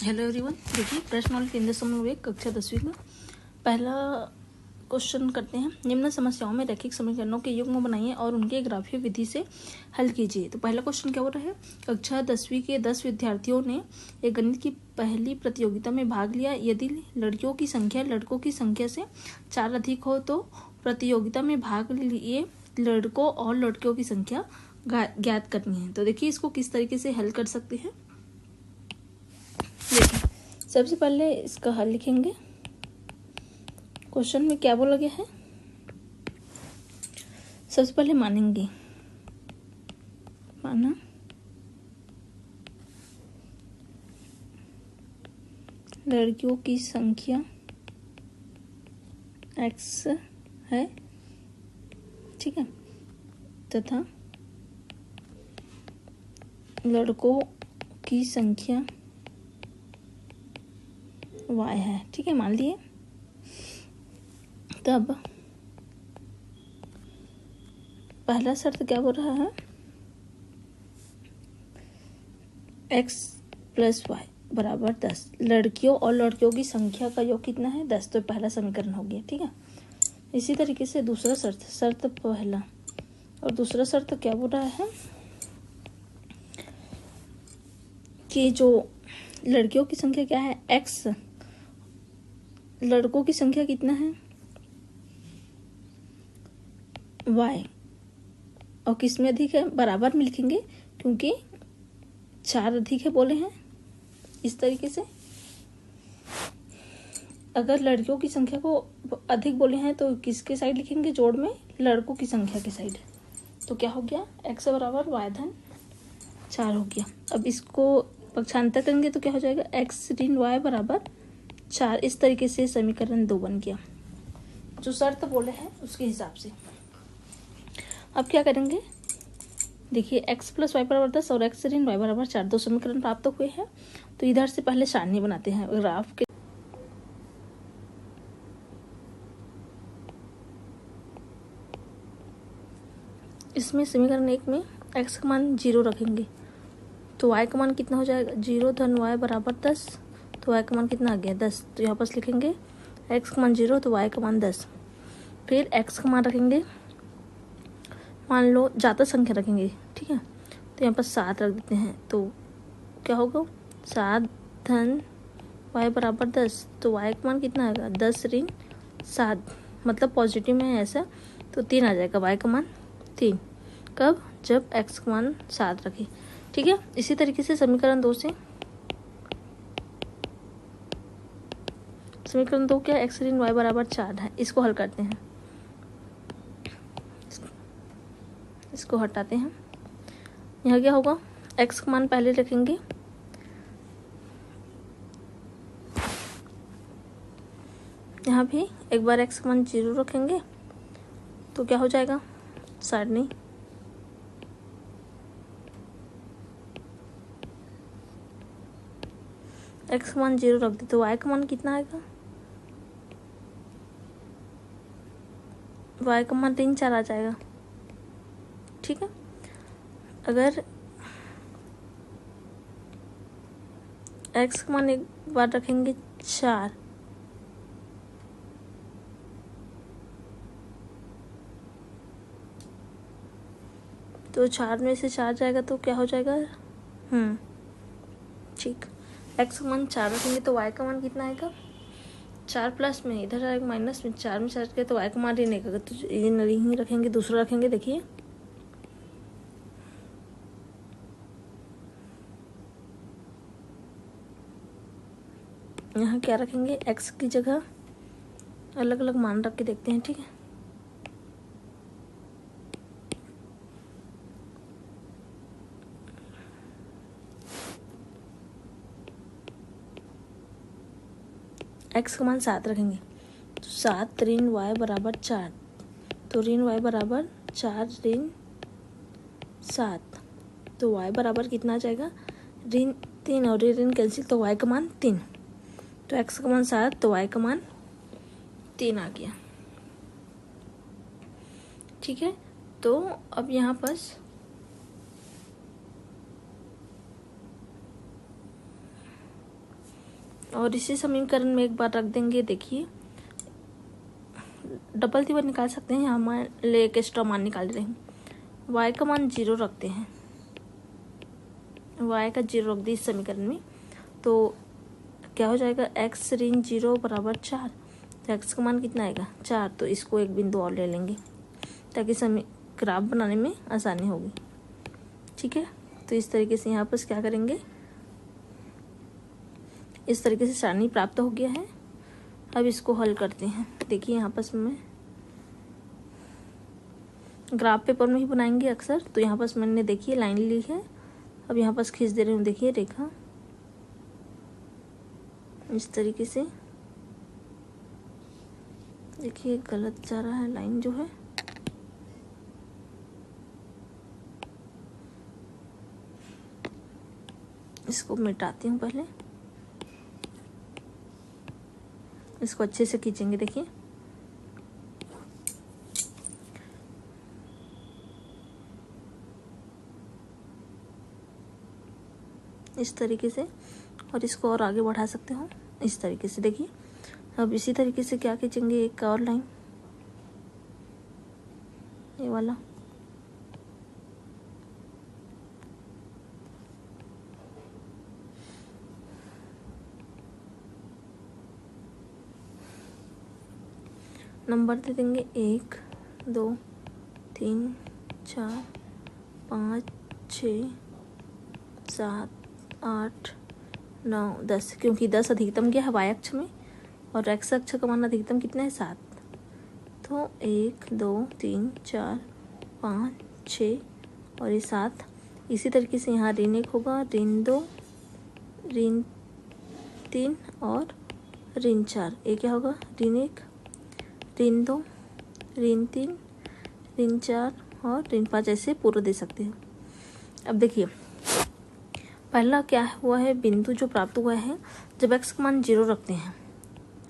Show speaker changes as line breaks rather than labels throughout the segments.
Hello everyone. देखिए प्रश्न वाले 3.1 कक्षा 10वीं का पहला क्वेश्चन करते हैं। निम्न समस्याओं में रैखिक समीकरणों के युग्म बनाइए और उनके ग्राफीय विधि से हल कीजिए। तो पहला क्वेश्चन क्या हो रहा है, कक्षा 10वीं के 10 विद्यार्थियों ने एक गणित की पहली प्रतियोगिता में भाग लिया। यदि लड़कियों की संख्या लड़कों की संख्या से 4 अधिक हो तो प्रतियोगिता में भाग लिए लड़कों और लड़कियों की संख्या ज्ञात करनी है। तो देखिए इसको किस तरीके से हल कर सकते हैं। देखिए सबसे पहले इसका हल लिखेंगे। क्वेश्चन में क्या बोला गया है, सबसे पहले मानेंगे माना लड़कियों की संख्या x है, ठीक है, तथा लड़कों की संख्या y है, ठीक है, मान लिए। तब पहला शर्त क्या बोल रहा है, x + y = 10। लड़कियों और लड़कियों की संख्या का योग कितना है, 10। तो पहला समीकरण हो गया, ठीक है। इसी तरीके से दूसरा शर्त पहला और दूसरा शर्त क्या बोल रहा है कि जो लड़कियों की संख्या क्या है x, लड़कों की संख्या कितना है y, और किस में अधिक है, बराबर में लिखेंगे क्योंकि 4 अधिक है बोले हैं। इस तरीके से अगर लड़कियों की संख्या को अधिक बोले हैं तो किसके साइड लिखेंगे, जोड़ में लड़कों की संख्या के साइड। तो क्या हो गया, x = y 4 हो गया। अब इसको पक्षांतर करेंगे तो क्या हो जाएगा, x ऋण y = 4। इस तरीके से समीकरण 2 बन गया, जो शर्त बोले हैं उसके हिसाब से। अब क्या करेंगे, देखिए x + y = 10 और x ऋण y = 4 दो समीकरण प्राप्त हुए हैं। तो इधर से पहले सारणी बनाते हैं ग्राफ के। इसमें समीकरण 1 में x का मान 0 रखेंगे तो y का मान कितना हो जाएगा, 0 धन y = 10। तो y का मान कितना आ गया, 10। तो यहाँ पर लिखेंगे x का मान 0 तो y का मान 10। फिर x का मान रखेंगे, मान लो जाता संख्या रखेंगे, ठीक है। तो यहाँ पर 7 रख देते हैं तो क्या होगा, 7 धन y = 10। तो y का मान कितना आएगा, 10 ऋण 7, मतलब पॉजिटिव में है ऐसा, तो 3 आ जाएगा y का मान 3। कब, जब x का मान 7 रखे, ठीक है। इसी तरीके से समीकरण 2 से समीकरण 2 क्या, x ऋण y = 4 है। इसको हल करते हैं, इसको हटाते हैं। यहाँ क्या होगा, x का मान पहले रखेंगे, यहाँ भी एक बार x का मान 0 रखेंगे तो क्या हो जाएगा, सारणी x का मान 0 रख दे तो y का मान कितना आएगा, y का मान 3 4 आ जाएगा, ठीक है। अगर x का मान एक बार रखेंगे 4 तो 4 में से 4 जाएगा तो क्या हो जाएगा, ठीक। x का मान 4 रखेंगे तो y का मान कितना आएगा, 4 प्लस में इधर आएगा माइनस में, 4 में 4 के तो y का मान ऋण आएगा। तो ये नहीं रखेंगे, दूसरा रखेंगे। देखिए यहाँ क्या रखेंगे, x की जगह अलग अलग मान रख के देखते हैं, ठीक है। x का मान 7 रखेंगे तो 7 ऋण y = 4, तो ऋण y = 4 ऋण 7, तो y बराबर कितना आ जाएगा, ऋण 3 और ऋण कैंसिल तो y का मान 3। तो x का मान 7 तो y का मान 3 आ गया, ठीक है। तो अब यहाँ पर और इसी समीकरण में एक बार रख देंगे। देखिए डबल तिब्बत निकाल सकते हैं, यहाँ मान ले एक एक्स्ट्रा मान निकाल रहे हैं। y का मान 0 रखते हैं, y का 0 रख दी इस समीकरण में, तो क्या हो जाएगा x ऋण 0 बराबर 4। तो x का मान कितना आएगा 4। तो इसको एक बिंदु और ले लेंगे ताकि ग्राफ बनाने में आसानी होगी। ठीक है, तो इस तरीके से यहाँ पर क्या करेंगे, इस तरीके से सारणी प्राप्त हो गया है। अब इसको हल करते हैं। देखिए यहाँ पर मैं ग्राफ पेपर में ही बनाएंगे अक्सर, तो यहाँ पर मैंने देखिए लाइन ली है। अब यहाँ पर खींच दे रही हूँ, देखिए रेखा इस तरीके से। देखिए गलत जा रहा है लाइन जो है, इसको मिटाती हूँ पहले, इसको अच्छे से खींचेंगे। देखिए इस तरीके से, और इसको और आगे बढ़ा सकते हो इस तरीके से। देखिए अब इसी तरीके से क्या खींचेंगे, एक और लाइन ये वाला, नंबर दे देंगे 1 2 3 4 5 6 7 8 9 10, क्योंकि 10 अधिकतम क्या है y अक्ष में, और x अक्ष का मान अधिकतम कितना है 7। तो 1 2 3 4 5 6 और ये 7। इसी तरीके से यहाँ ऋण 1 होगा, ऋण 2, ऋण 3 और ऋण 4। ये क्या होगा, ऋण 1, ऋण 2, ऋण 3, ऋण 4 और ऋण 5, ऐसे पूरा दे सकते हो। अब देखिए पहला क्या हुआ है, बिंदु जो प्राप्त हुआ है जब x का मान 0 रखते हैं,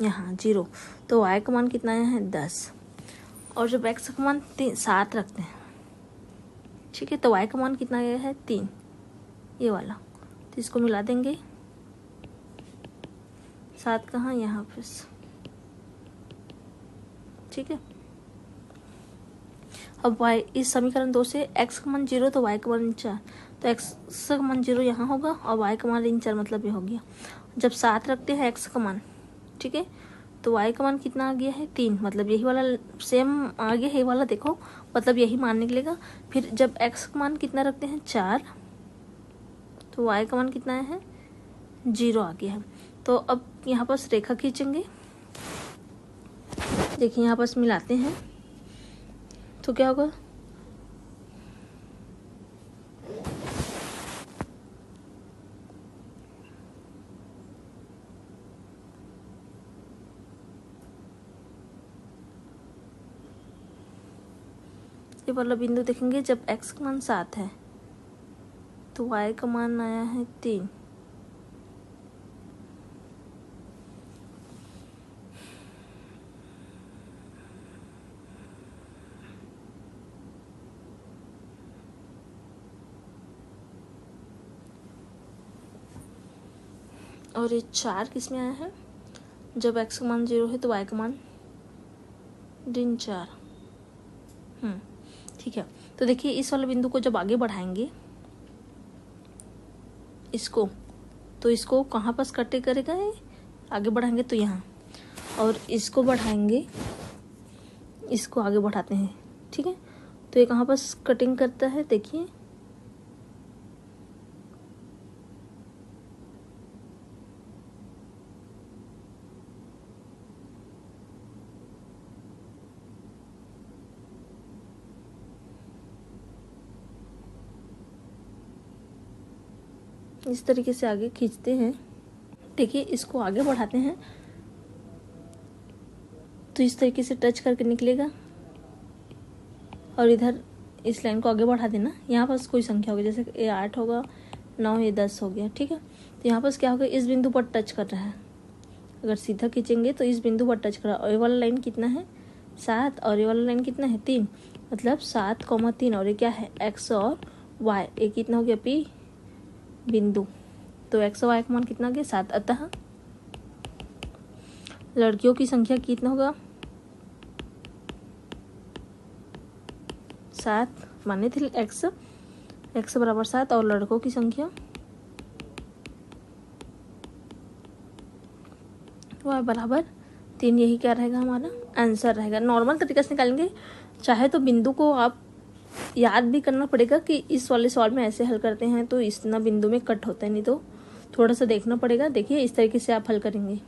यहाँ 0, तो y का मान कितना आया है 10। और जब x का मान 7 रखते हैं, ठीक है, तो y का मान कितना आया है 3, ये वाला। तो इसको मिला देंगे, 7 कहाँ, यहाँ पे, ठीक है। अब y इस समीकरण 2 से x का मान 0 तो y का मान 4, तो x का मान 0 यहाँ होगा और y का मान ऋण 4, मतलब ये हो गया। जब 7 रखते हैं x का मान, ठीक है, तो y का मान कितना आ गया है 3, मतलब यही वाला सेम आ गया है, ये वाला देखो, मतलब यही मान निकलेगा। फिर जब x का मान कितना रखते हैं 4, तो y का मान कितना है 0 आ गया है। तो अब यहाँ पर रेखा खींचेंगे। देखिए यहाँ पर मिलाते हैं तो क्या होगा, ये वाला बिंदु देखेंगे जब x का मान 7 है तो y का मान आया है 3। और ये 4 किस में आया है, जब x का मान 0 है तो y का मान ऋण 4। ठीक है, तो देखिए इस वाले बिंदु को जब आगे बढ़ाएंगे इसको, तो इसको कहाँ पास कटे करेगा, आगे बढ़ाएंगे तो यहाँ, और इसको बढ़ाएंगे, इसको आगे बढ़ाते हैं, ठीक है, तो ये कहाँ पास कटिंग करता है, देखिए इस तरीके से आगे खींचते हैं। देखिए इसको आगे बढ़ाते हैं तो इस तरीके से टच करके निकलेगा, और इधर इस लाइन को आगे बढ़ा देना, यहाँ पास कोई संख्या होगी, जैसे ये 8 होगा, 9, ये 10 हो गया, ठीक है। तो यहाँ पास क्या होगा, इस बिंदु पर टच कर रहा है, अगर सीधा खींचेंगे तो इस बिंदु पर टच कर रहा है। और ये वाला लाइन कितना है 7, और ये वाला लाइन कितना है 3, मतलब 7,3, और ये क्या है x और y, ये कितना हो गया P बिंदु, तो x और y का मान कितना हो गया 7। अतः लड़कियों की संख्या कितना होगा 7 माने थे x बराबर 7 और लड़कों की संख्या y बराबर 3। यही क्या रहेगा हमारा आंसर रहेगा। नॉर्मल तरीके से निकालेंगे, चाहे तो बिंदु को आप याद भी करना पड़ेगा कि इस वाले सवाल में ऐसे हल करते हैं तो इतना बिंदु में कट होता है, नहीं तो थोड़ा सा देखना पड़ेगा। देखिए इस तरीके से आप हल करेंगे।